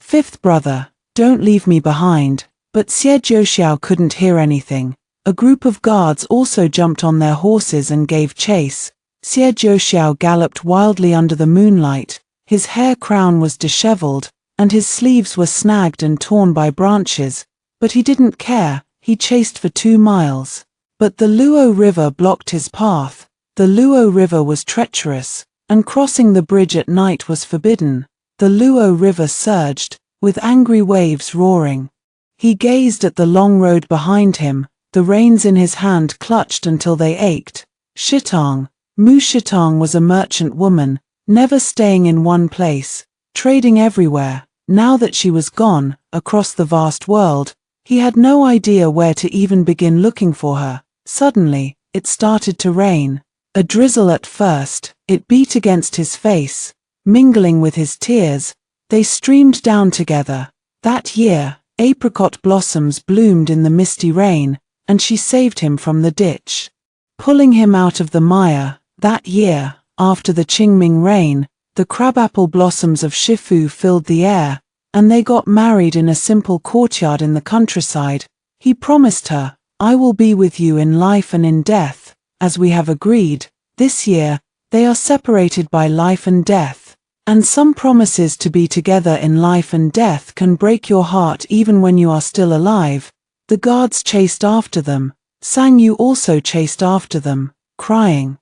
Fifth brother, don't leave me behind. But Xie Zhouxiao couldn't hear anything. A group of guards also jumped on their horses and gave chase. Xie Zhouxiao galloped wildly under the moonlight. His hair crown was disheveled, and his sleeves were snagged and torn by branches. But he didn't care. He chased for 2 miles. But the Luo River blocked his path. The Luo River was treacherous, and crossing the bridge at night was forbidden. The Luo River surged, with angry waves roaring. He gazed at the long road behind him, the reins in his hand clutched until they ached. Shitong. Mu Shitong was a merchant woman, never staying in one place, trading everywhere. Now that she was gone, across the vast world, he had no idea where to even begin looking for her. Suddenly, it started to rain. A drizzle at first, it beat against his face, mingling with his tears. They streamed down together. That year, apricot blossoms bloomed in the misty rain, and she saved him from the ditch. Pulling him out of the mire, that year, after the Qingming rain, the crabapple blossoms of Shifu filled the air, and they got married in a simple courtyard in the countryside. He promised her, I will be with you in life and in death, as we have agreed. This year, they are separated by life and death. And some promises to be together in life and death can break your heart even when you are still alive. The guards chased after them. Sang Yu also chased after them, crying.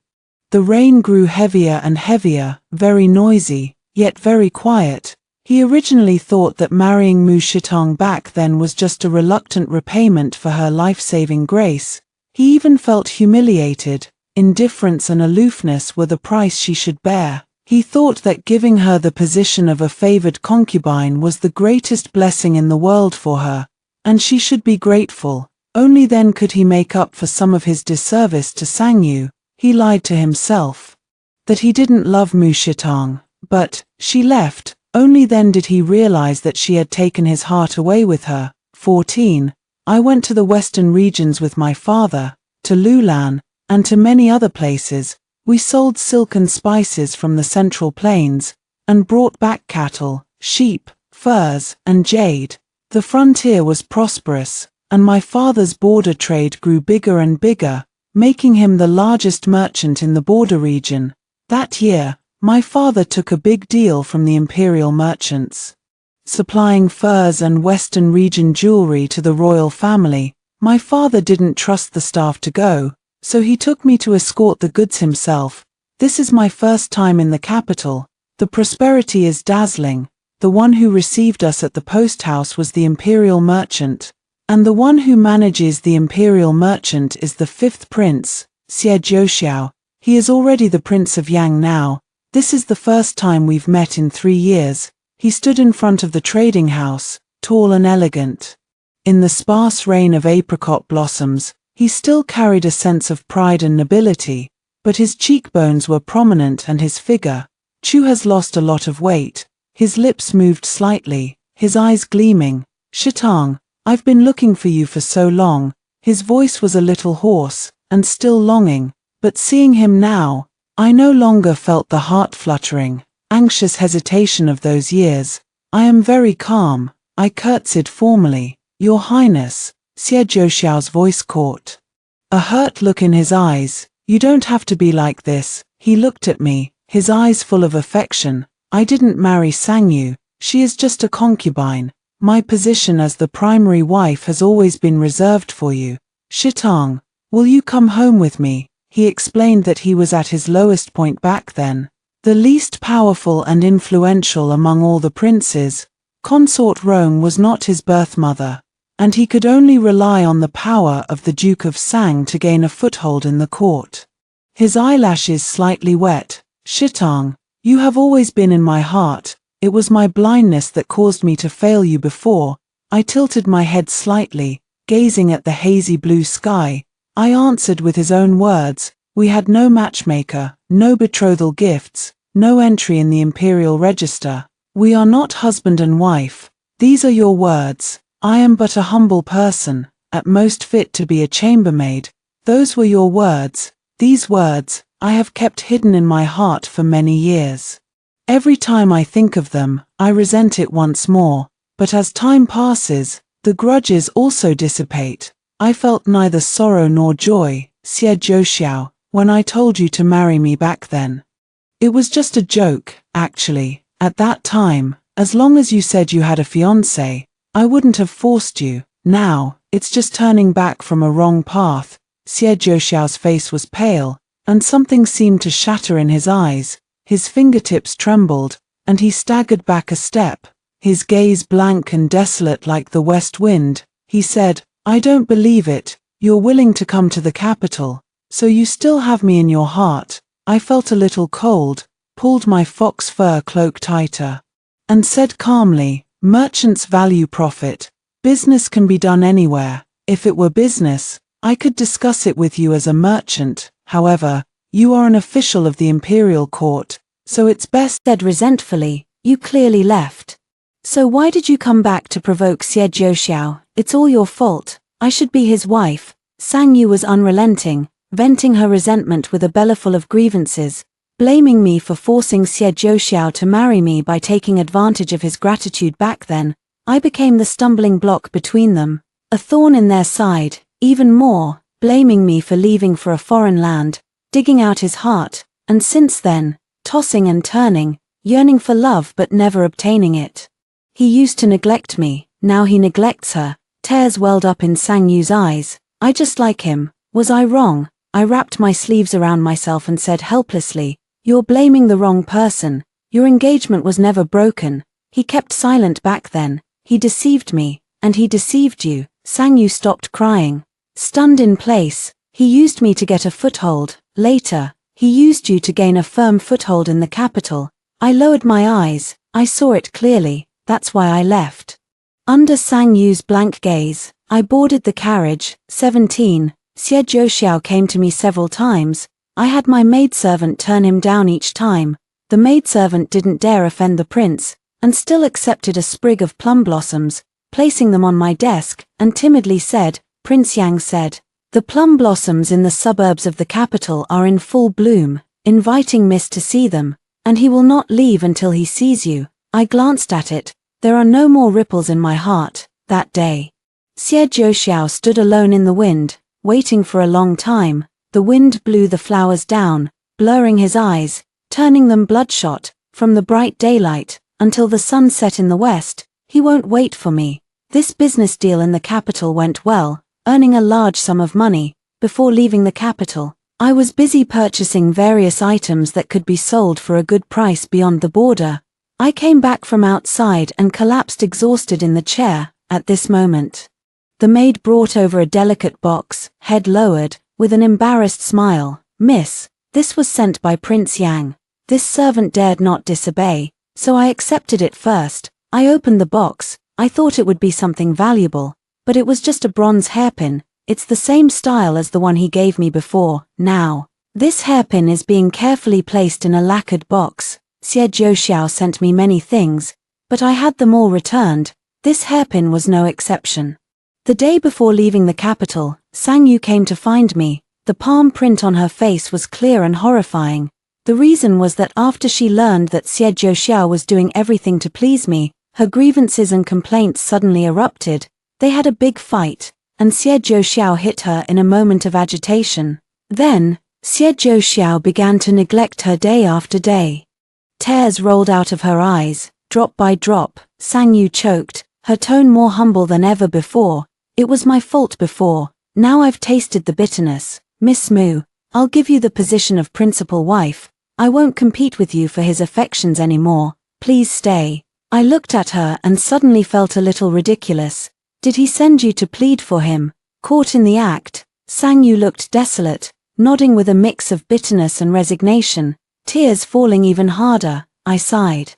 The rain grew heavier and heavier, very noisy, yet very quiet. He originally thought that marrying Mu Shitong back then was just a reluctant repayment for her life-saving grace. He even felt humiliated. Indifference and aloofness were the price she should bear. He thought that giving her the position of a favored concubine was the greatest blessing in the world for her, and she should be grateful. Only then could he make up for some of his disservice to Sang Yu. He lied to himself that he didn't love Mu Shitong, but she left. Only then did he realize that she had taken his heart away with her. 14. I went to the western regions with my father, to Lulan, and to many other places. We sold silk and spices from the central plains, and brought back cattle, sheep, furs, and jade. The frontier was prosperous, and my father's border trade grew bigger and bigger, making him the largest merchant in the border region. That year, my father took a big deal from the imperial merchants, supplying furs and Western region jewelry to the royal family. My father didn't trust the staff to go, so he took me to escort the goods himself. This is my first time in the capital. The prosperity is dazzling. The one who received us at the post house was the imperial merchant, and the one who manages the imperial merchant is the fifth prince, Xie Zhouxiao. He is already the Prince of Yang now. This is the first time we've met in 3 years. He stood in front of the trading house, tall and elegant. In the sparse rain of apricot blossoms, he still carried a sense of pride and nobility, but his cheekbones were prominent and his figure. Chu has lost a lot of weight. His lips moved slightly, his eyes gleaming. Shitang, I've been looking for you for so long. His voice was a little hoarse, and still longing, but seeing him now, I no longer felt the heart-fluttering, anxious hesitation of those years. I am very calm. I curtsied formally. Your Highness, Xie Zhouxiao's voice caught a hurt look in his eyes. You don't have to be like this. He looked at me, his eyes full of affection. I didn't marry Sangyu. She is just a concubine. My position as the primary wife has always been reserved for you. Shitang, will you come home with me? He explained that he was at his lowest point back then, the least powerful and influential among all the princes. Consort Rome was not his birth mother, and he could only rely on the power of the Duke of Sang to gain a foothold in the court. His eyelashes slightly wet. Shitang, you have always been in my heart. It was my blindness that caused me to fail you before. I tilted my head slightly, gazing at the hazy blue sky. I answered with his own words. We had no matchmaker, no betrothal gifts, no entry in the imperial register. We are not husband and wife. These are your words. I am but a humble person, at most fit to be a chambermaid. Those were your words. These words, I have kept hidden in my heart for many years. Every time I think of them, I resent it once more, but as time passes, the grudges also dissipate. I felt neither sorrow nor joy, Xie Zhouxiao, when I told you to marry me back then. It was just a joke, actually. At that time, as long as you said you had a fiancé, I wouldn't have forced you. Now, it's just turning back from a wrong path. Xie Zhouxiao's face was pale, and something seemed to shatter in his eyes. His fingertips trembled, and he staggered back a step, his gaze blank and desolate like the west wind. He said, I don't believe it. You're willing to come to the capital, so you still have me in your heart. I felt a little cold, pulled my fox fur cloak tighter, and said calmly, merchants value profit. Business can be done anywhere. If it were business, I could discuss it with you as a merchant. However, you are an official of the imperial court, so it's best. Said resentfully, you clearly left. So why did you come back to provoke Xie Zhouxiao? It's all your fault. I should be his wife. Sangyu was unrelenting, venting her resentment with a bellyful of grievances, blaming me for forcing Xie Zhouxiao to marry me by taking advantage of his gratitude back then. I became the stumbling block between them, a thorn in their side, even more, blaming me for leaving for a foreign land, digging out his heart, and since then, tossing and turning, yearning for love but never obtaining it. He used to neglect me, now he neglects her. Tears welled up in Sangyu's eyes. I just like him. Was I wrong? I wrapped my sleeves around myself and said helplessly, you're blaming the wrong person. Your engagement was never broken. He kept silent back then. He deceived me, and he deceived you. Sangyu stopped crying, stunned in place. He used me to get a foothold. Later, he used you to gain a firm foothold in the capital. I lowered my eyes. I saw it clearly. That's why I left. Under Sangyu's blank gaze, I boarded the carriage. 17. Xie Zhouxiao came to me several times. I had my maidservant turn him down each time. The maidservant didn't dare offend the prince, and still accepted a sprig of plum blossoms, placing them on my desk, and timidly said, Prince Yang said, the plum blossoms in the suburbs of the capital are in full bloom, inviting Miss to see them, and he will not leave until he sees you. I glanced at it. There are no more ripples in my heart. that day. Xie Zhouxiao stood alone in the wind, waiting for a long time. The wind blew the flowers down, blurring his eyes, turning them bloodshot, from the bright daylight, until the sun set in the west. He won't wait for me. This business deal in the capital went well, earning a large sum of money. Before leaving the capital, I was busy purchasing various items that could be sold for a good price beyond the border. I came back from outside and collapsed exhausted in the chair. At this moment, the maid brought over a delicate box, head lowered, with an embarrassed smile. "Miss, this was sent by Prince Yang." This servant dared not disobey, so I accepted it first. I opened the box. I thought it would be something valuable, but it was just a bronze hairpin. It's the same style as the one he gave me before. Now, this hairpin is being carefully placed in a lacquered box. Xie Zhouxiao sent me many things, but I had them all returned. This hairpin was no exception. The day before leaving the capital, Sang Yu came to find me. The palm print on her face was clear and horrifying. The reason was that after she learned that Xie Zhouxiao was doing everything to please me, her grievances and complaints suddenly erupted. They had a big fight, and Xie Zhouxiao hit her in a moment of agitation. Then, Xie Zhouxiao began to neglect her day after day. Tears rolled out of her eyes, drop by drop. Sang Yu choked, her tone more humble than ever before. "It was my fault before. Now I've tasted the bitterness. Miss Mu, I'll give you the position of principal wife. I won't compete with you for his affections anymore. Please stay." I looked at her and suddenly felt a little ridiculous. Did he send you to plead for him? Caught in the act, Sang Yu looked desolate, nodding with a mix of bitterness and resignation, tears falling even harder. I sighed.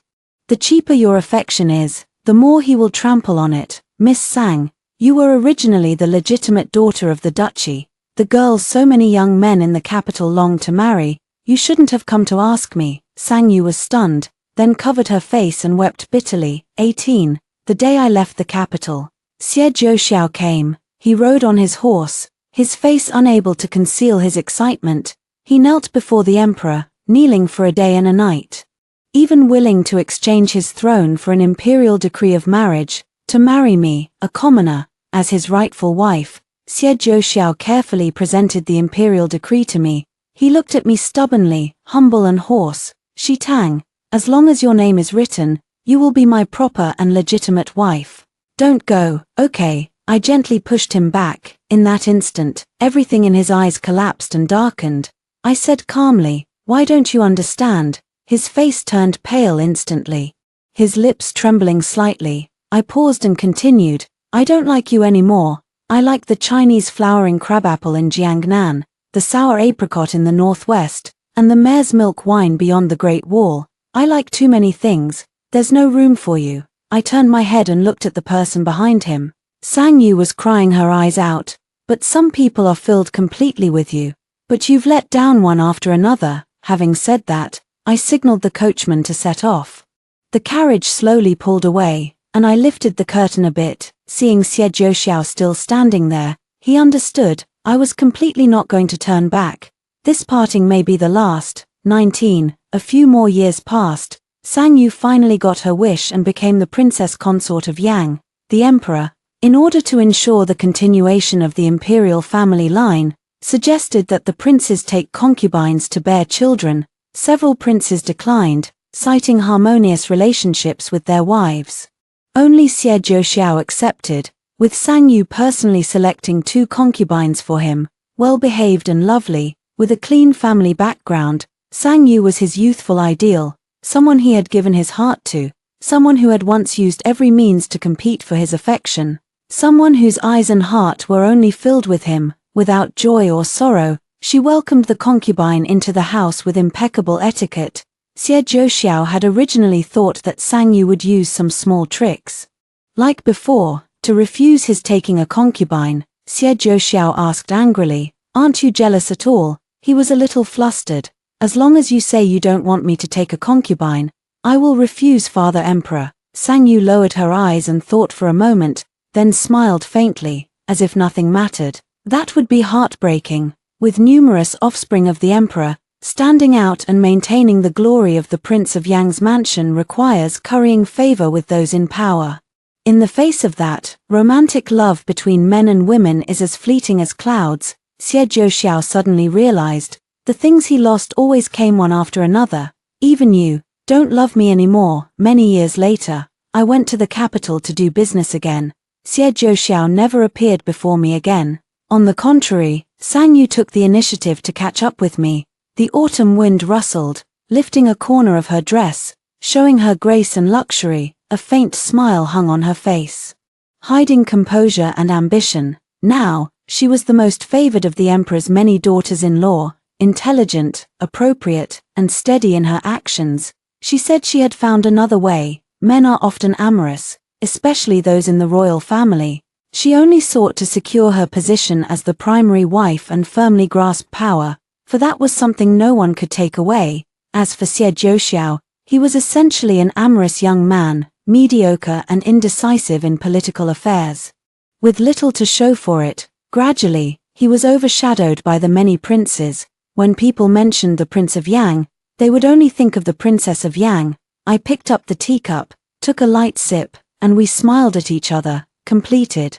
"The cheaper your affection is, the more he will trample on it. Miss Sang, you were originally the legitimate daughter of the duchy, the girl so many young men in the capital longed to marry. You shouldn't have come to ask me." Sang Yu was stunned, then covered her face and wept bitterly. 18. The day I left the capital, Xie Zhouxiao came. He rode on his horse, his face unable to conceal his excitement. He knelt before the emperor, kneeling for a day and a night. Even willing to exchange his throne for an imperial decree of marriage, to marry me, a commoner, as his rightful wife. Xie Zhouxiao carefully presented the imperial decree to me. He looked at me stubbornly, humble and hoarse. "Shi Tang, as long as your name is written, you will be my proper and legitimate wife. Don't go." "Okay." I gently pushed him back. In that instant, everything in his eyes collapsed and darkened. I said calmly, "Why don't you understand?" His face turned pale instantly, his lips trembling slightly. I paused and continued, "I don't like you anymore. I like the Chinese flowering crabapple in Jiangnan, the sour apricot in the northwest, and the mare's milk wine beyond the Great Wall. I like too many things. There's no room for you." I turned my head and looked at the person behind him. Sang Yu was crying her eyes out. "But some people are filled completely with you. But you've let down one after another." Having said that, I signaled the coachman to set off. The carriage slowly pulled away, and I lifted the curtain a bit. Seeing Xie Zhouxiao still standing there, he understood. I was completely not going to turn back. This parting may be the last. 19. A few more years passed. Sang Yu finally got her wish and became the princess consort of Yang, the emperor. In order to ensure the continuation of the imperial family line, suggested that the princes take concubines to bear children. Several princes declined, citing harmonious relationships with their wives. Only Xie Zhouxiao accepted, with Sang Yu personally selecting 2 concubines for him, well-behaved and lovely, with a clean family background. Sang Yu was his youthful ideal, someone he had given his heart to, someone who had once used every means to compete for his affection, someone whose eyes and heart were only filled with him, without joy or sorrow. She welcomed the concubine into the house with impeccable etiquette. Xie Zhouxiao had originally thought that Sang Yu would use some small tricks. Like before, to refuse his taking a concubine, Xie Zhouxiao asked angrily, "Aren't you jealous at all?" He was a little flustered. "As long as you say you don't want me to take a concubine, I will refuse, Father Emperor." Sang Yu lowered her eyes and thought for a moment, then smiled faintly, as if nothing mattered. That would be heartbreaking. With numerous offspring of the emperor, standing out and maintaining the glory of the Prince of Yang's mansion requires currying favor with those in power. In the face of that, romantic love between men and women is as fleeting as clouds. Xie Zhouxiao suddenly realized, the things he lost always came one after another. Even you don't love me anymore. Many years later, I went to the capital to do business again. Xie Zhouxiao never appeared before me again. On the contrary, Sang Yu took the initiative to catch up with me. The autumn wind rustled, lifting a corner of her dress, showing her grace and luxury. A faint smile hung on her face, hiding composure and ambition. Now, she was the most favored of the emperor's many daughters-in-law, intelligent, appropriate, and steady in her actions. She said she had found another way. Men are often amorous, especially those in the royal family. She only sought to secure her position as the primary wife and firmly grasp power, for that was something no one could take away. As for Xie Zhouxiao, he was essentially an amorous young man, mediocre and indecisive in political affairs. With little to show for it, gradually, he was overshadowed by the many princes. When people mentioned the Prince of Yang, they would only think of the Princess of Yang. I picked up the teacup, took a light sip, and we smiled at each other. Completed.